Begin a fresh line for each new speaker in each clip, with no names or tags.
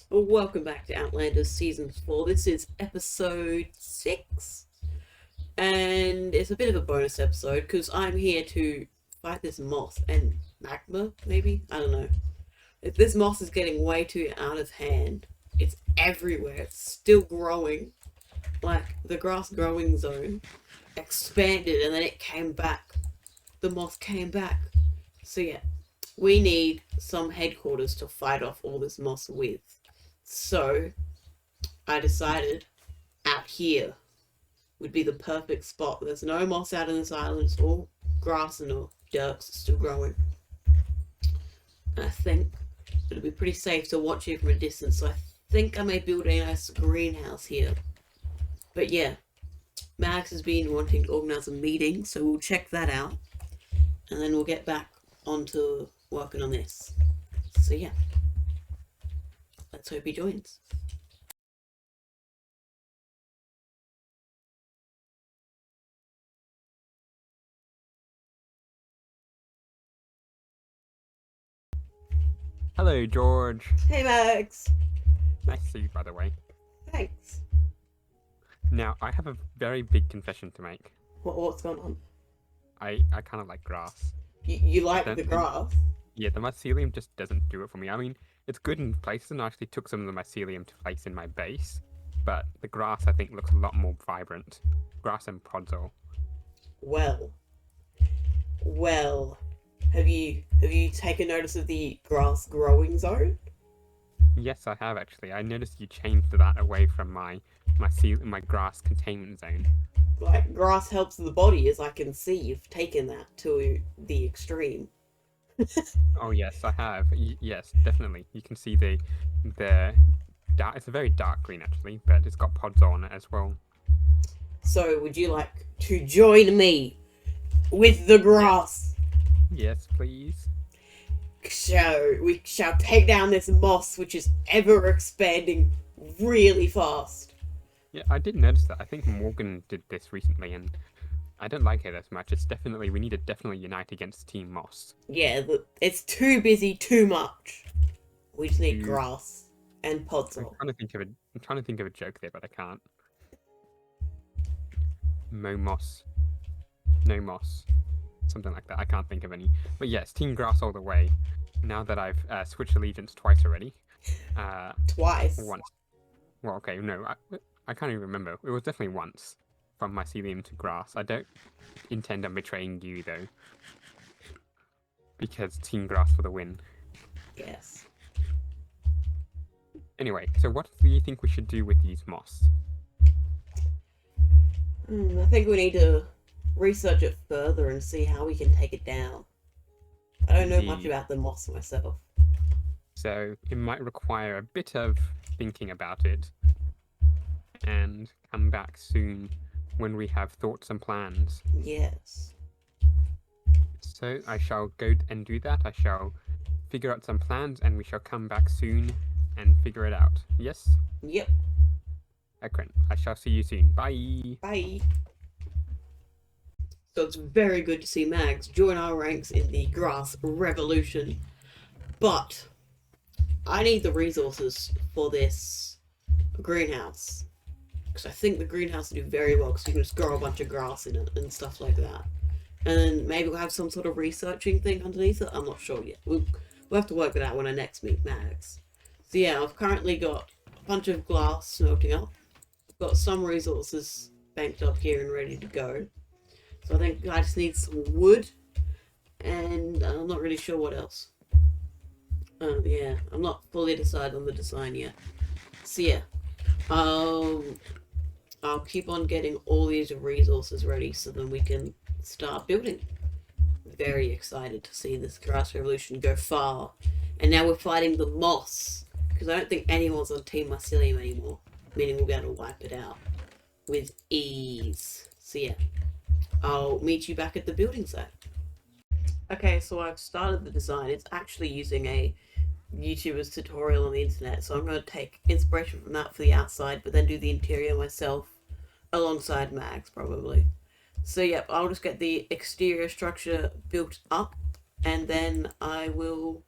Well, welcome back to Outlander Season 4. This is episode 6, and it's a bit of a bonus episode because I'm here to fight this moth and magma, maybe? I don't know. If this moth is getting way too out of hand, it's everywhere, it's still growing. Like, the grass growing zone expanded and then it came back. The moth came back. So, yeah, we need some headquarters to fight off all this moss with. So I decided out here would be the perfect spot. There's no moss out on this island, it's all grass and all dirt still growing. And I think it'll be pretty safe to watch it from a distance, so I think I may build a nice greenhouse here. But yeah, Max has been wanting to organise a meeting, so we'll check that out. And then we'll get back onto working on this. So yeah. Let's hope he joins.
Hello, George.
Hey Max!
Nice to see you, by the way.
Thanks.
Now, I have a very big confession to make.
What's going on?
I kind of like grass.
You like
Don't
the
think-
grass?
Yeah, the mycelium just doesn't do it for me. I mean, it's good in places, and I actually took some of the mycelium to place in my base. But the grass, I think, looks a lot more vibrant. Grass and podzol.
Well, well, have you taken notice of the grass growing zone?
Yes, I have actually. I noticed you changed that away from my grass containment zone.
Like, grass helps the body, as I can see. You've taken that to the extreme.
Oh yes, I have. Yes, definitely. You can see the dark. It's a very dark green actually, but it's got podzol on it as well.
So, would you like to join me with the grass?
Yes, please.
So, we shall take down this moss, which is ever expanding really fast.
Yeah, I did notice that. I think Morgan did this recently, and I don't like it as much. We need to definitely unite against Team Moss.
Yeah, it's too busy, too much. We just need
Too-
grass and
I'm
podzol.
trying to think of a joke there, but I can't. Mo Moss, no Moss, something like that. I can't think of any. But yes, Team Grass all the way. Now that I've switched allegiance twice already.
Twice.
Once. Well, okay, no, I can't even remember. It was definitely once from mycelium to grass. I don't intend on betraying you though, because Team Grass for the win.
Yes.
Anyway, so what do you think we should do with these moss?
I think we need to research it further and see how we can take it down. I don't know much about the moss myself.
So it might require a bit of thinking about it, and come back soon when we have thoughts and plans.
Yes.
So I shall go and do that. I shall figure out some plans, and we shall come back soon and figure it out. Yes?
Yep.
Excellent. I shall see you soon. Bye.
Bye. So it's very good to see Mags join our ranks in the grass revolution. But I need the resources for this greenhouse. Because I think the greenhouse will do very well because you can just grow a bunch of grass in it and stuff like that. And then maybe we'll have some sort of researching thing underneath it. I'm not sure yet. We'll have to work it out when I next meet Mags. So yeah, I've currently got a bunch of glass smelting up. I've got some resources banked up here and ready to go. So I think I just need some wood, and I'm not really sure what else. Yeah, I'm not fully decided on the design yet. So yeah, I'll keep on getting all these resources ready so then we can start building. Very excited to see this grass revolution go far. And now we're fighting the moss, because I don't think anyone's on Team Mycelium anymore, meaning we'll be able to wipe it out with ease. So yeah, I'll meet you back at the building site. Okay, so I've started the design. It's actually using a YouTuber's tutorial on the internet, so I'm going to take inspiration from that for the outside, but then do the interior myself, alongside Mags, probably. So yep, I'll just get the exterior structure built up, and then I will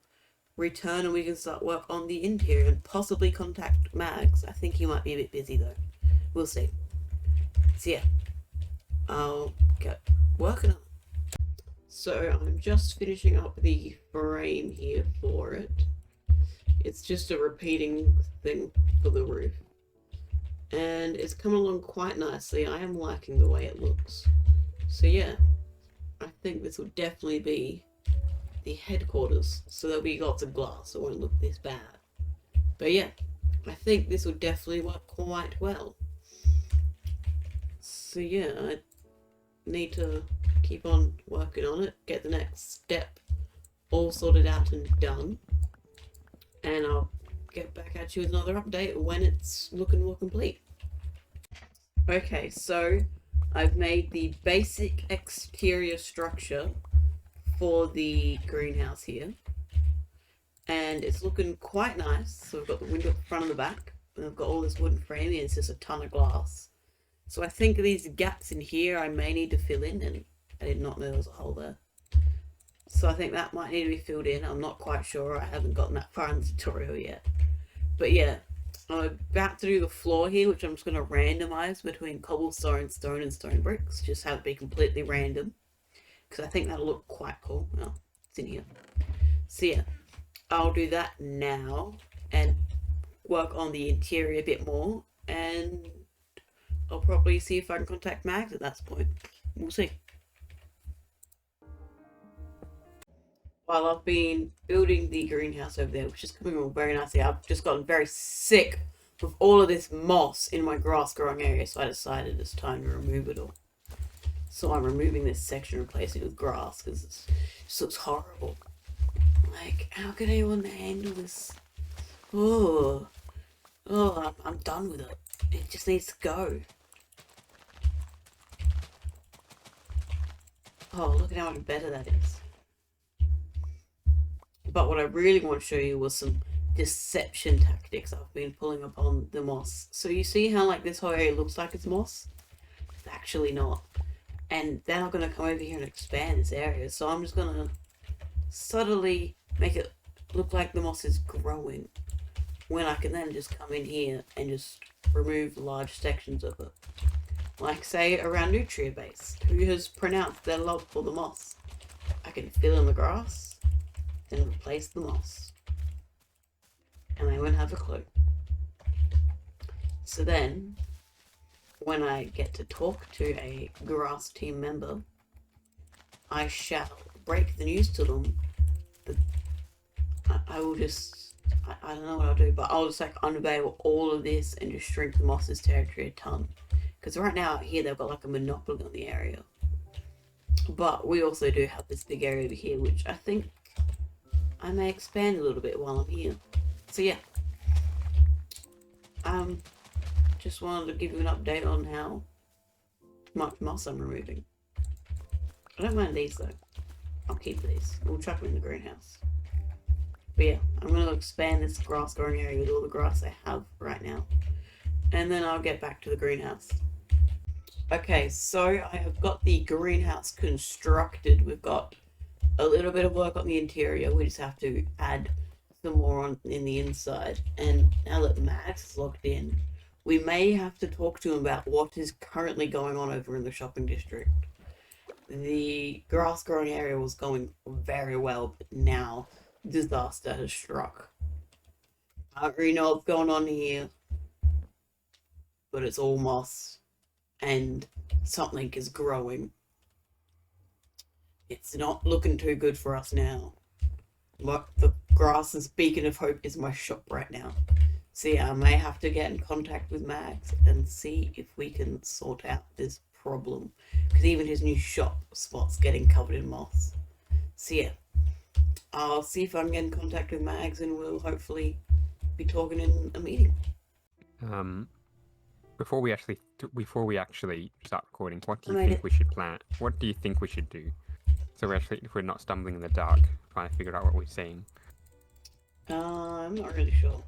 return and we can start work on the interior and possibly contact Mags. I think he might be a bit busy though. We'll see. So yeah, I'll get working on it. So I'm just finishing up the frame here for it. It's just a repeating thing for the roof. And it's coming along quite nicely. I am liking the way it looks. So yeah, I think this will definitely be the headquarters. So there'll be lots of glass. It won't look this bad. But yeah, I think this will definitely work quite well. So yeah, I need to keep on working on it, get the next step all sorted out and done. And I'll get back at you with another update when it's looking more complete. Okay, so I've made the basic exterior structure for the greenhouse here. And it's looking quite nice. So we've got the window at the front and the back. And I've got all this wooden framing and it's just a ton of glass. So I think these gaps in here I may need to fill in, and I did not know there was a hole there. So I think that might need to be filled in. I'm not quite sure. I haven't gotten that far in the tutorial yet. But yeah, I'm about to do the floor here, which I'm just going to randomize between cobblestone, stone, and stone bricks. Just have it be completely random. Because I think that'll look quite cool. Oh, it's in here. So yeah, I'll do that now and work on the interior a bit more. And I'll probably see if I can contact Mags at that point. We'll see. While I've been building the greenhouse over there, which is coming along very nicely, I've just gotten very sick of all of this moss in my grass growing area, so I decided it's time to remove it all. So I'm removing this section and replacing it with grass because it just looks horrible. Like, how can anyone handle this? Oh, I'm done with it. It just needs to go. Oh, look at how much better that is. But what I really want to show you was some deception tactics I've been pulling upon the moss. So you see how like this whole area looks like it's moss? It's actually not. And then I'm going to come over here and expand this area. So I'm just going to subtly make it look like the moss is growing. When I can then just come in here and just remove large sections of it. Like say around Nutria Base, who has pronounced their love for the moss. I can fill in the grass, then replace the moss. And they won't have a clue. So then, when I get to talk to a grass team member, I shall break the news to them that I will just, I don't know what I'll do, but I'll just like unveil all of this and just shrink the moss's territory a ton. Because right now out here they've got like a monopoly on the area. But we also do have this big area over here, which I think I may expand a little bit while I'm here. So yeah. Just wanted to give you an update on how much moss I'm removing. I don't mind these though. I'll keep these. We'll chuck them in the greenhouse. But yeah, I'm going to expand this grass growing area with all the grass I have right now. And then I'll get back to the greenhouse. Okay, so I have got the greenhouse constructed. We've got a little bit of work on the interior. We just have to add some more on in the inside. And now that Max is logged in, we may have to talk to him about what is currently going on over in the shopping district. The grass growing area was going very well, but now disaster has struck. I don't really know what's going on here, but it's all moss and something is growing. It's not looking too good for us now. The grass's beacon of hope is my shop right now. So yeah, I may have to get in contact with Mags and see if we can sort out this problem. Because even his new shop spot's getting covered in moss. So yeah, I'll see if I can get in contact with Mags and we'll hopefully be talking in a meeting.
Before we actually start recording, what do you think we should plan? What do you think we should do? So if we're not stumbling in the dark, trying to figure out what we're saying.
I'm not really sure.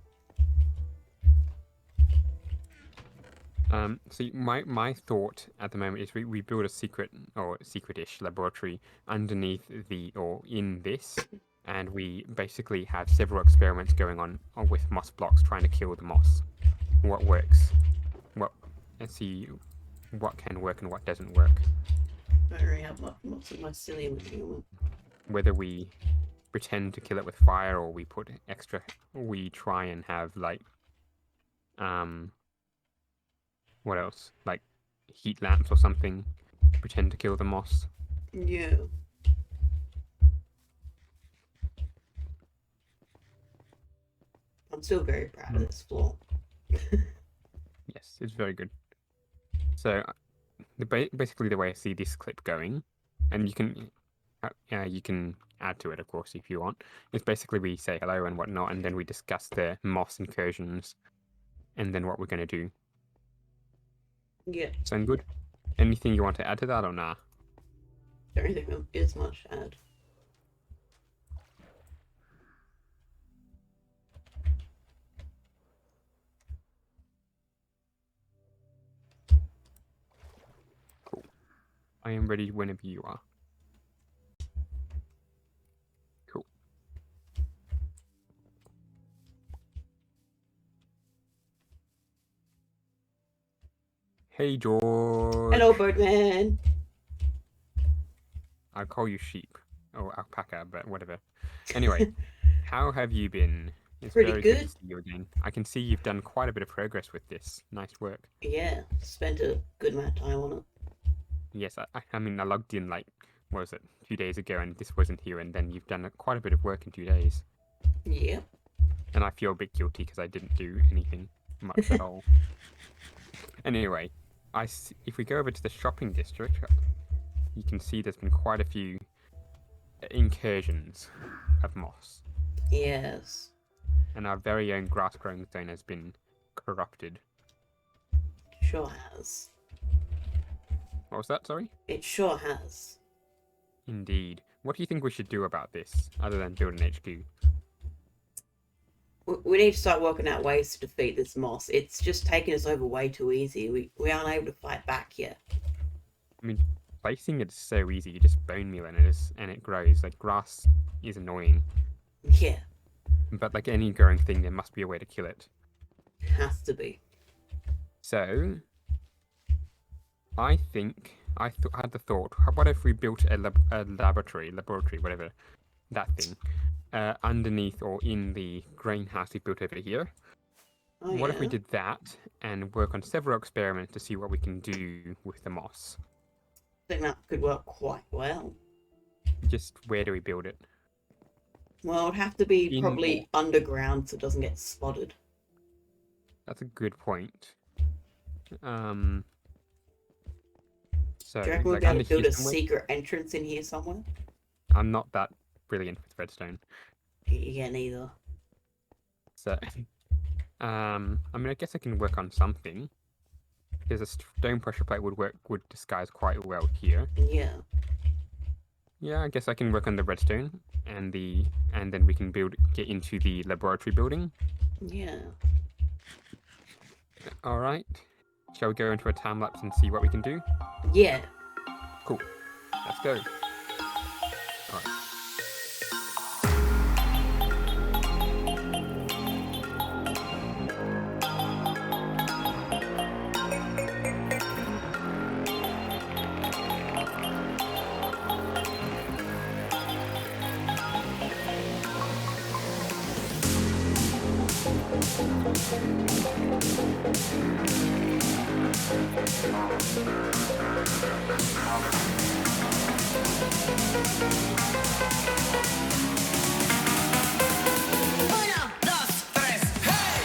So my thought at the moment is we build a secret or secret-ish laboratory underneath in this, and we basically have several experiments going on with moss blocks trying to kill the moss. What works? Let's see what can work and what doesn't work.
I don't really have much of mycelium at the moment.
Whether we pretend to kill it with fire or we put extra, we try and have like, what else? Like heat lamps or something, pretend to kill the moss.
Yeah. I'm still very proud of this floor.
Yes, it's very good. So, basically the way I see this clip going, and you can add to it, of course, if you want. It's basically we say hello and whatnot, and then we discuss the moss incursions, and then what we're going to do.
Yeah.
Sound good? Anything you want to add to that or nah?
Don't really think there is much to add.
Cool. I am ready whenever you are. Cool. Hey, George.
Hello, Birdman.
I'll call you sheep. Or alpaca, but whatever. Anyway, how have you been? It's
Pretty
very
good.
to see you again. I can see you've done quite a bit of progress with this. Nice work.
Yeah, spent a good amount of time on it.
Yes, I mean, I logged in like, what was it, 2 days ago, and this wasn't here, and then you've done quite a bit of work in 2 days.
Yep.
And I feel a bit guilty because I didn't do anything much at all. Anyway, if we go over to the shopping district, you can see there's been quite a few incursions of moss.
Yes.
And our very own grass growing zone has been corrupted.
Sure has.
What was that, sorry?
It sure has.
Indeed. What do you think we should do about this, other than build an HQ?
We need to start working out ways to defeat this moss. It's just taking us over way too easy. We aren't able to fight back yet.
I mean, placing it is so easy. You just bone meal and it grows. Like, grass is annoying.
Yeah.
But like any growing thing, there must be a way to kill it.
Has to be.
So, I think I had the thought: what if we built a laboratory, whatever that thing, underneath or in the greenhouse we built over here?
Oh,
What
yeah?
if we did that and work on several experiments to see what we can do with the moss?
I think that could work quite well.
Just where do we build it?
Well, it'd have to be
In
probably underground so it doesn't get spotted.
That's a good point. So,
Do you reckon we'll
like
be able
under
to build
here
a
somewhere?
secret entrance in here somewhere?
I'm not that brilliant with redstone.
Yeah, neither.
So, I mean, I guess I can work on something. There's a stone pressure plate would disguise quite well here.
Yeah.
Yeah, I guess I can work on the redstone and then we can get into the laboratory building.
Yeah.
All right. Shall we go into a time lapse and see what we can do?
Yeah.
Cool. Let's go. All right.
Una, dos, tres, hey!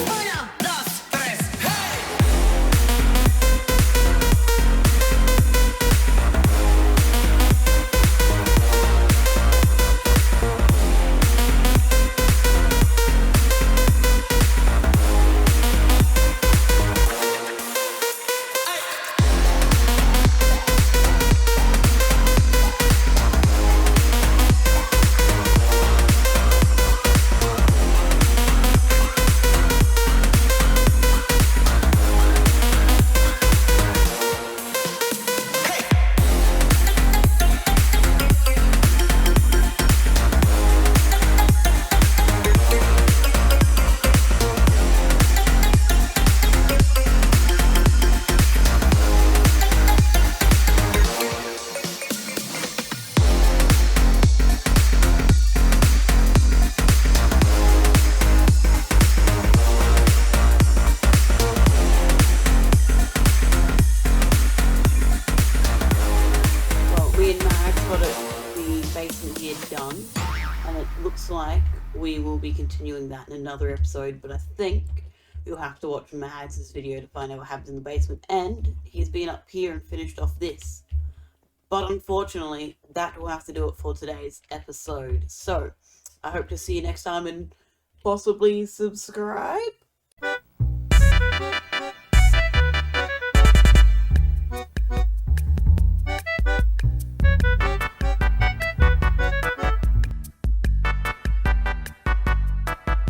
Uno, dos, tres, hey!
Well, me and Max got the basement here done, and it looks like we will be continuing that in another episode, but I think you'll have to watch Mags' video to find out what happens in the basement, and he's been up here and finished off this. But unfortunately, that will have to do it for today's episode. So, I hope to see you next time, and possibly subscribe?